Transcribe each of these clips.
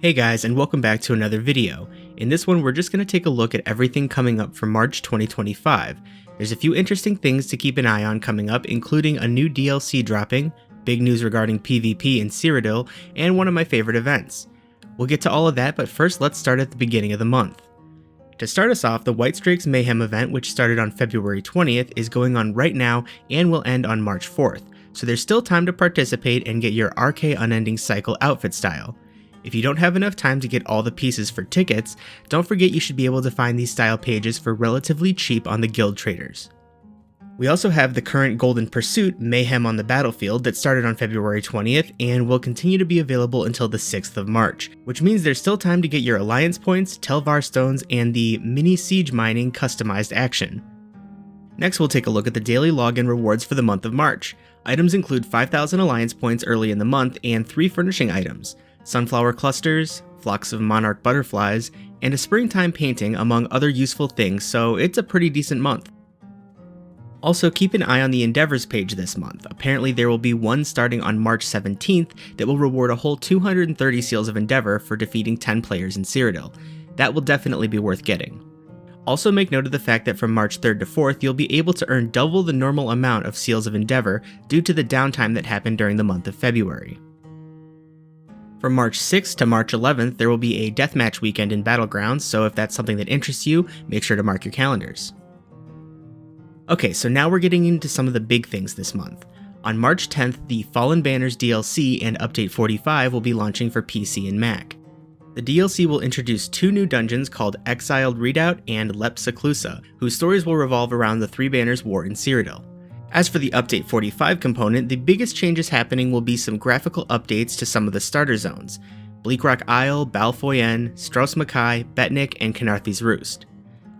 Hey guys, and welcome back to another video. In this one, we're just going to take a look at everything coming up for March 2025. There's a few interesting things to keep an eye on coming up, including a new DLC dropping, big news regarding PvP in Cyrodiil, and one of my favorite events. We'll get to all of that, but first let's start at the beginning of the month. To start us off, the Whitestrakes Mayhem event, which started on February 20th, is going on right now and will end on March 4th, so there's still time to participate and get your RK Unending Cycle outfit style. If you don't have enough time to get all the pieces for tickets, don't forget you should be able to find these style pages for relatively cheap on the guild traders. We also have the current Golden Pursuit Mayhem on the Battlefield that started on February 20th and will continue to be available until the 6th of March, which means there's still time to get your Alliance points, Telvar stones, and the mini siege mining customized action. Next, we'll take a look at the daily login rewards for the month of March. Items include 5,000 Alliance points early in the month and 3 furnishing items. Sunflower clusters, flocks of monarch butterflies, and a springtime painting among other useful things, so it's a pretty decent month. Also, keep an eye on the Endeavors page this month. Apparently there will be one starting on March 17th that will reward a whole 230 Seals of Endeavor for defeating 10 players in Cyrodiil. That will definitely be worth getting. Also make note of the fact that from March 3rd to 4th you'll be able to earn double the normal amount of Seals of Endeavor due to the downtime that happened during the month of February. From March 6th to March 11th, there will be a Deathmatch Weekend in Battlegrounds, so if that's something that interests you, make sure to mark your calendars. Okay, so now we're getting into some of the big things this month. On March 10th, the Fallen Banners DLC and Update 45 will be launching for PC and Mac. The DLC will introduce 2 new dungeons called Exiled Redoubt and Lepseclusa, whose stories will revolve around the Three Banners War in Cyrodiil. As for the Update 45 component, the biggest changes happening will be some graphical updates to some of the starter zones: Bleakrock Isle, Balfoyen, Strauss Mackay, Betnik, and Canarthy's Roost.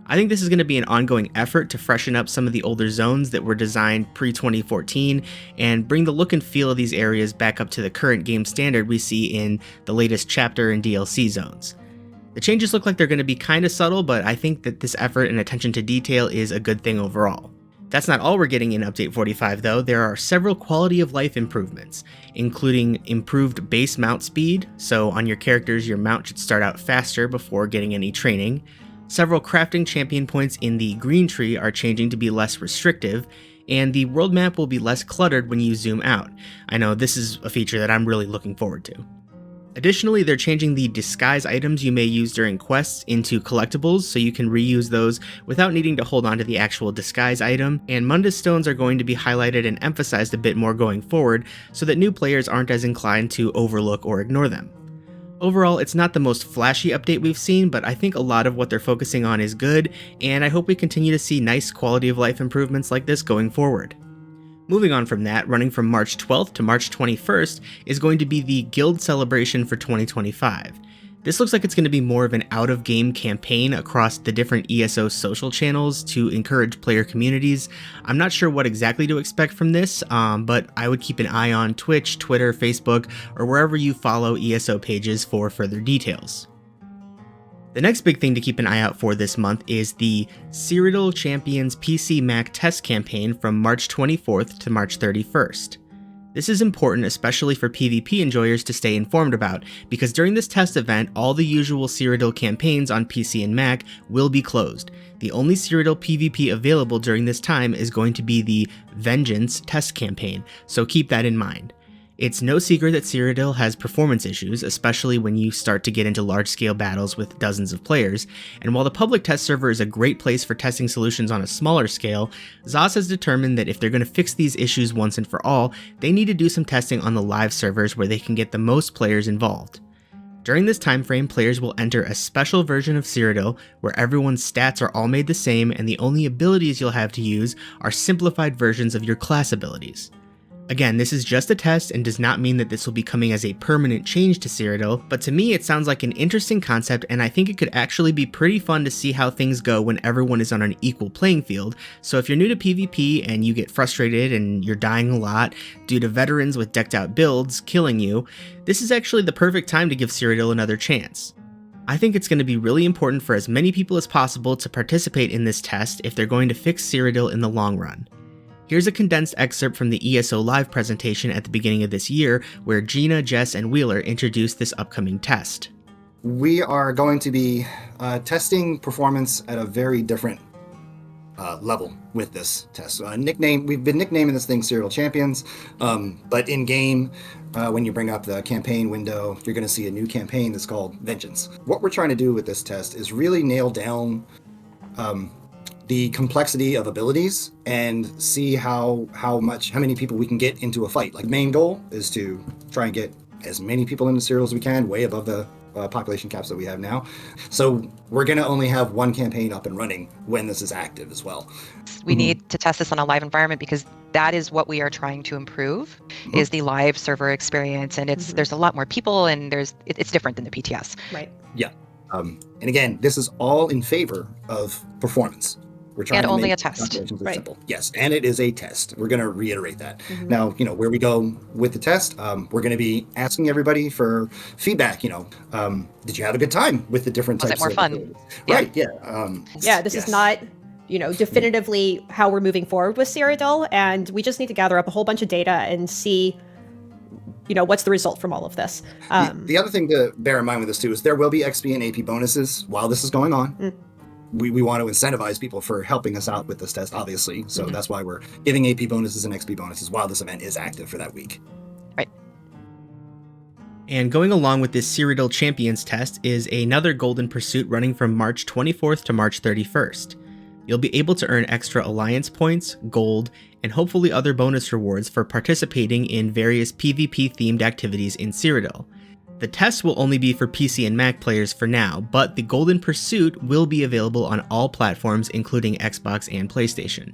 I think this is going to be an ongoing effort to freshen up some of the older zones that were designed pre-2014 and bring the look and feel of these areas back up to the current game standard we see in the latest chapter and DLC zones. The changes look like they're going to be kinda subtle, but I think that this effort and attention to detail is a good thing overall. That's not all we're getting in Update 45 though. There are several quality of life improvements, including improved base mount speed, so on your characters your mount should start out faster before getting any training. Several crafting champion points in the green tree are changing to be less restrictive, and the world map will be less cluttered when you zoom out. I know this is a feature that I'm really looking forward to. Additionally, they're changing the disguise items you may use during quests into collectibles so you can reuse those without needing to hold on to the actual disguise item, and Mundus stones are going to be highlighted and emphasized a bit more going forward so that new players aren't as inclined to overlook or ignore them. Overall, it's not the most flashy update we've seen, but I think a lot of what they're focusing on is good, and I hope we continue to see nice quality of life improvements like this going forward. Moving on from that, running from March 12th to March 21st is going to be the Guild Celebration for 2025. This looks like it's going to be more of an out-of-game campaign across the different ESO social channels to encourage player communities. I'm not sure what exactly to expect from this, but I would keep an eye on Twitch, Twitter, Facebook, or wherever you follow ESO pages for further details. The next big thing to keep an eye out for this month is the Cyrodiil Champions PC Mac test campaign from March 24th to March 31st. This is important especially for PvP enjoyers to stay informed about, because during this test event all the usual Cyrodiil campaigns on PC and Mac will be closed. The only Cyrodiil PvP available during this time is going to be the Vengeance test campaign, so keep that in mind. It's no secret that Cyrodiil has performance issues, especially when you start to get into large-scale battles with dozens of players, and while the public test server is a great place for testing solutions on a smaller scale, ZOS has determined that if they're going to fix these issues once and for all, they need to do some testing on the live servers where they can get the most players involved. During this time frame, players will enter a special version of Cyrodiil where everyone's stats are all made the same and the only abilities you'll have to use are simplified versions of your class abilities. Again, this is just a test and does not mean that this will be coming as a permanent change to Cyrodiil, but to me it sounds like an interesting concept and I think it could actually be pretty fun to see how things go when everyone is on an equal playing field. So if you're new to PvP and you get frustrated and you're dying a lot due to veterans with decked out builds killing you, this is actually the perfect time to give Cyrodiil another chance. I think it's going to be really important for as many people as possible to participate in this test if they're going to fix Cyrodiil in the long run. Here's a condensed excerpt from the ESO live presentation at the beginning of this year, where Gina, Jess, and Wheeler introduced this upcoming test. we are going to be testing performance at a very different level with this test. We've been nicknaming this thing Cyrodiil Champions, but in game, when you bring up the campaign window, you're going to see a new campaign that's called Vengeance. What we're trying to do with this test is really nail down the complexity of abilities and see how many people we can get into a fight. Like, the main goal is to try and get as many people into Cyrodiil as we can, way above the population caps that we have now. So we're going to only have one campaign up and running when this is active as well. We need to test this on a live environment because that is what we are trying to improve, is the live server experience. And there's a lot more people, and it's different than the PTS. Right. Yeah. And again, this is all in favor of performance. We're trying to only make a test. Right. Simple. Yes, and it is a test. We're going to reiterate that. Now, where we go with the test, we're going to be asking everybody for feedback. Did you have a good time with the different types? Was it more fun? Abilities? Right. Yeah. This is not, definitively how we're moving forward with Cyrodiil, and we just need to gather up a whole bunch of data and see, what's the result from all of this. The other thing to bear in mind with this too is there will be XP and AP bonuses while this is going on. We want to incentivize people for helping us out with this test, obviously. So that's why we're giving AP bonuses and XP bonuses while this event is active for that week. Right. And going along with this Cyrodiil Champions test is another Golden Pursuit running from March 24th to March 31st. You'll be able to earn extra alliance points, gold, and hopefully other bonus rewards for participating in various PvP-themed activities in Cyrodiil. The test will only be for PC and Mac players for now, but the Golden Pursuit will be available on all platforms including Xbox and PlayStation.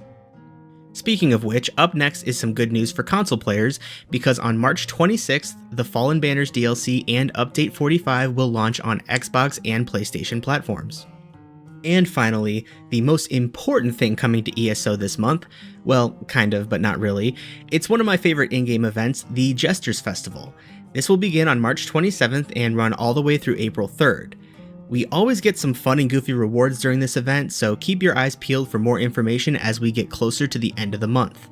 Speaking of which, up next is some good news for console players, because on March 26th, the Fallen Banners DLC and Update 45 will launch on Xbox and PlayStation platforms. And finally, the most important thing coming to ESO this month, well, kind of, but not really, it's one of my favorite in-game events, the Jesters Festival. This will begin on March 27th and run all the way through April 3rd. We always get some fun and goofy rewards during this event, so keep your eyes peeled for more information as we get closer to the end of the month.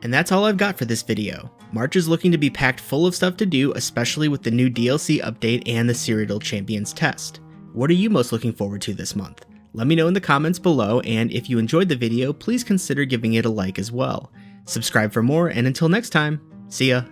And that's all I've got for this video. March is looking to be packed full of stuff to do, especially with the new DLC update and the Cyrodiil Champions test. What are you most looking forward to this month? Let me know in the comments below, and if you enjoyed the video, please consider giving it a like as well. Subscribe for more, and until next time, see ya!